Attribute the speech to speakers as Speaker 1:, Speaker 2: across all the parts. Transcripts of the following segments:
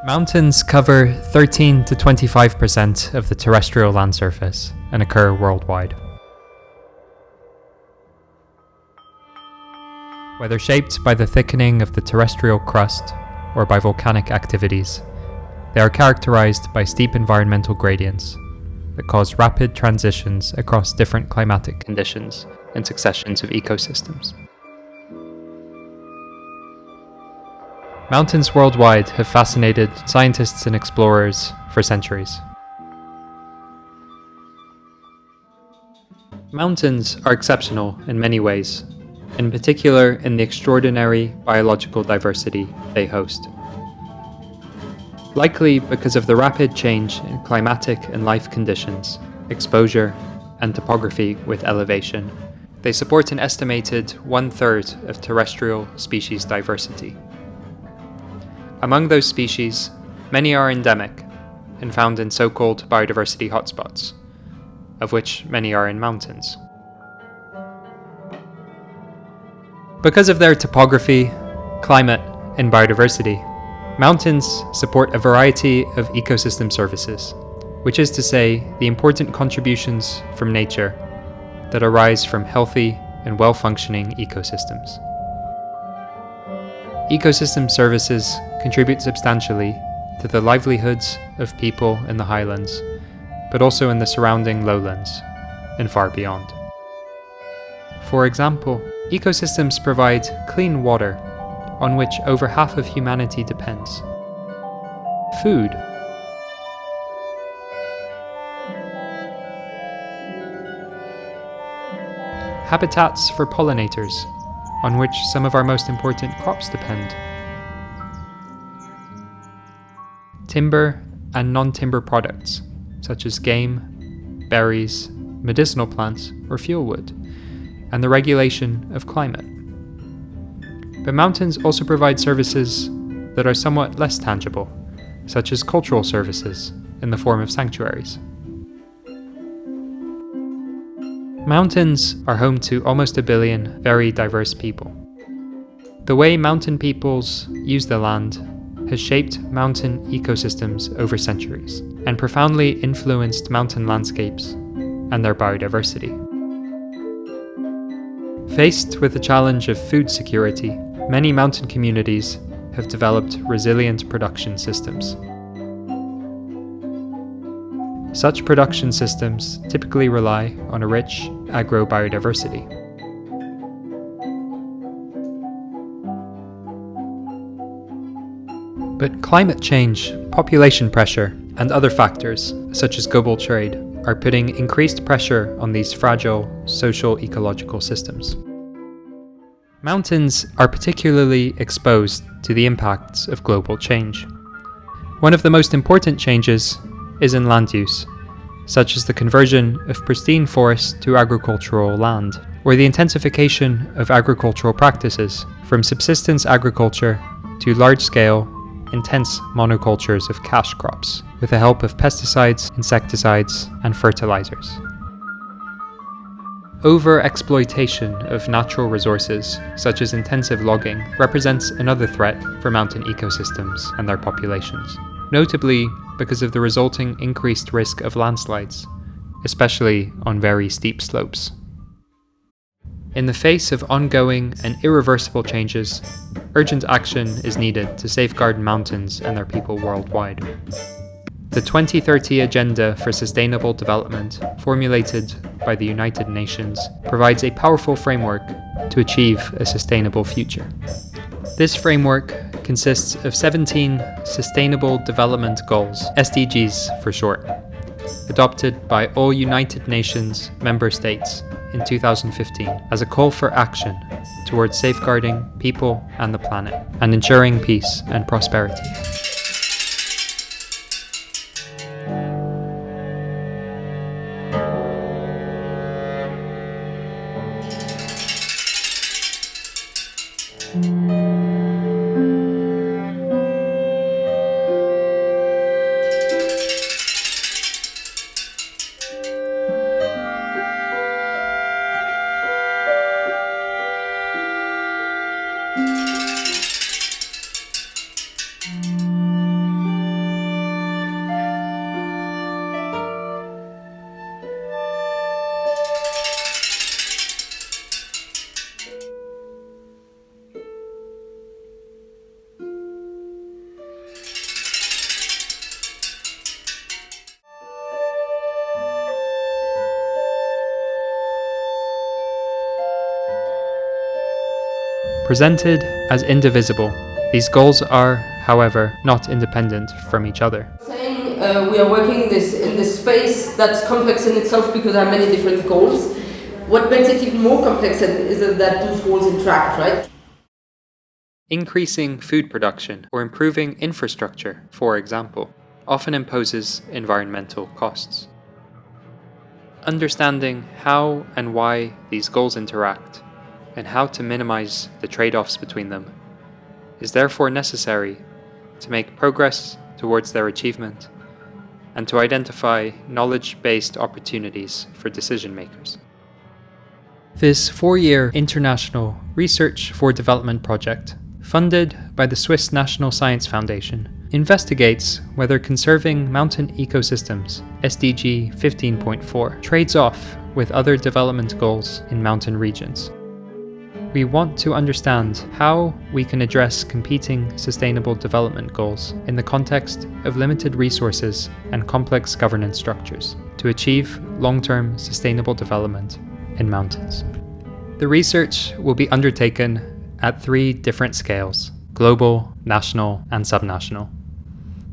Speaker 1: Mountains cover 13 to 25% of the terrestrial land surface and occur worldwide. Whether shaped by the thickening of the terrestrial crust or by volcanic activities, they are characterized by steep environmental gradients that cause rapid transitions across different climatic conditions and successions of ecosystems. Mountains worldwide have fascinated scientists and explorers for centuries. Mountains are exceptional in many ways, in particular in the extraordinary biological diversity they host. Likely because of the rapid change in climatic and life conditions, exposure, and topography with elevation, they support an estimated 1/3 of terrestrial species diversity. Among those species, many are endemic and found in so-called biodiversity hotspots, of which many are in mountains. Because of their topography, climate, and biodiversity, mountains support a variety of ecosystem services, which is to say, the important contributions from nature that arise from healthy and well-functioning ecosystems. Ecosystem services contribute substantially to the livelihoods of people in the highlands, but also in the surrounding lowlands and far beyond. For example, ecosystems provide clean water, on which over half of humanity depends, food, habitats for pollinators, on which some of our most important crops depend, timber and non-timber products, such as game, berries, medicinal plants, or fuel wood, and the regulation of climate. But mountains also provide services that are somewhat less tangible, such as cultural services in the form of sanctuaries. Mountains are home to almost 1 billion very diverse people. The way mountain peoples use the land has shaped mountain ecosystems over centuries and profoundly influenced mountain landscapes and their biodiversity. Faced with the challenge of food security, many mountain communities have developed resilient production systems. Such production systems typically rely on a rich agrobiodiversity. But climate change, population pressure, and other factors, such as global trade, are putting increased pressure on these fragile social ecological systems. Mountains are particularly exposed to the impacts of global change. One of the most important changes is in land use, such as the conversion of pristine forests to agricultural land, or the intensification of agricultural practices from subsistence agriculture to large-scale, intense monocultures of cash crops, with the help of pesticides, insecticides, and fertilizers. Over-exploitation of natural resources, such as intensive logging, represents another threat for mountain ecosystems and their populations, notably because of the resulting increased risk of landslides, especially on very steep slopes. In the face of ongoing and irreversible changes, urgent action is needed to safeguard mountains and their people worldwide. The 2030 Agenda for Sustainable Development, formulated by the United Nations, provides a powerful framework to achieve a sustainable future. This framework consists of 17 Sustainable Development Goals, SDGs for short, adopted by all United Nations member states in 2015 as a call for action towards safeguarding people and the planet and ensuring peace and prosperity. Presented as indivisible, these goals are, however, not independent from each other.
Speaker 2: Saying we are working in this space that's complex in itself because there are many different goals. What makes it even more complex is that those goals interact, right?
Speaker 1: Increasing food production or improving infrastructure, for example, often imposes environmental costs. Understanding how and why these goals interact and how to minimize the trade-offs between them is therefore necessary to make progress towards their achievement and to identify knowledge-based opportunities for decision makers. This 4-year international Research for Development project, funded by the Swiss National Science Foundation, investigates whether conserving mountain ecosystems, SDG 15.4, trades off with other development goals in mountain regions. We want to understand how we can address competing sustainable development goals in the context of limited resources and complex governance structures to achieve long-term sustainable development in mountains. The research will be undertaken at 3 different scales: global, national, and subnational.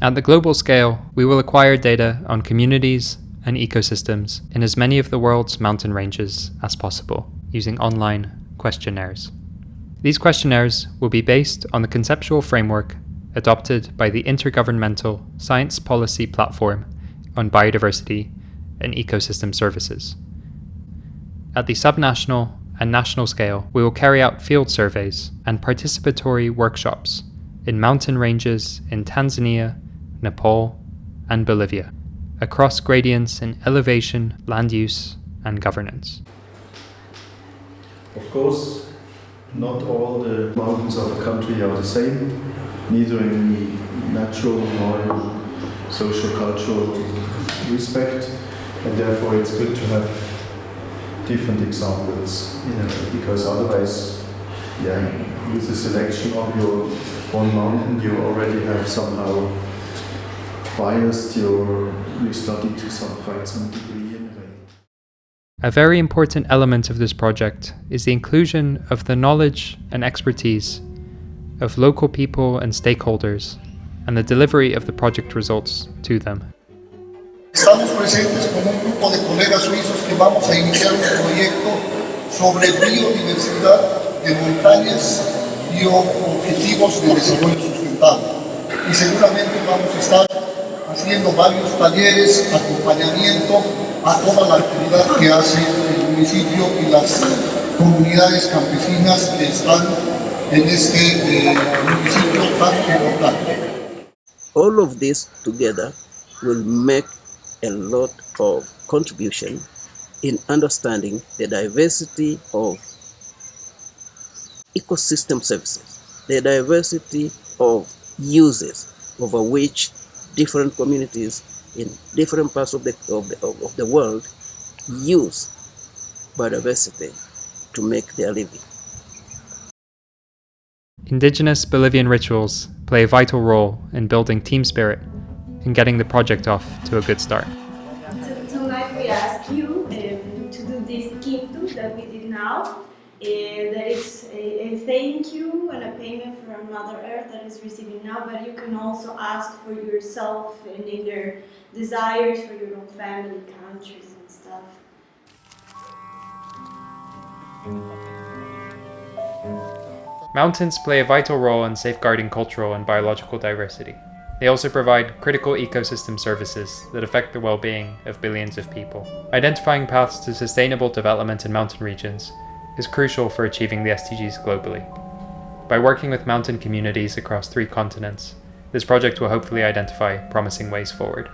Speaker 1: At the global scale, we will acquire data on communities and ecosystems in as many of the world's mountain ranges as possible, using online questionnaires. These questionnaires will be based on the conceptual framework adopted by the Intergovernmental Science Policy Platform on Biodiversity and Ecosystem Services. At the subnational and national scale, we will carry out field surveys and participatory workshops in mountain ranges in Tanzania, Nepal, and Bolivia, across gradients in elevation, land use, and governance.
Speaker 3: Of course, not all the mountains of a country are the same, neither in natural nor in social-cultural respect, and therefore it's good to have different examples, because otherwise, with the selection of your one mountain, you already have somehow biased your study to quite some degree in a way.
Speaker 1: A very important element of this project is the inclusion of the knowledge and expertise of local people and stakeholders and the delivery of the project results to them.
Speaker 4: Estamos presentes con un grupo de colegas suizos que vamos a iniciar un proyecto sobre biodiversidad de montañas y objetivos de desarrollo sustentable. Y seguramente vamos a estar haciendo varios talleres, acompañamiento a toda la actividad que hace el municipio y las comunidades campesinas que están en este municipio tan importante.
Speaker 5: All of this together will make a lot of contribution in understanding the diversity of ecosystem services, the diversity of uses over which different communities in different parts of the world use biodiversity to make their living.
Speaker 1: Indigenous Bolivian rituals play a vital role in building team spirit and getting the project off to a good start.
Speaker 6: Tonight we ask you to do this quinto that we did now. That is a thank you and a payment from Mother Earth that is receiving now, but you can also ask for yourself and in their desires for your own family, countries and stuff.
Speaker 1: Mountains play a vital role in safeguarding cultural and biological diversity. They also provide critical ecosystem services that affect the well-being of billions of people. Identifying paths to sustainable development in mountain regions is crucial for achieving the SDGs globally. By working with mountain communities across 3 continents, this project will hopefully identify promising ways forward.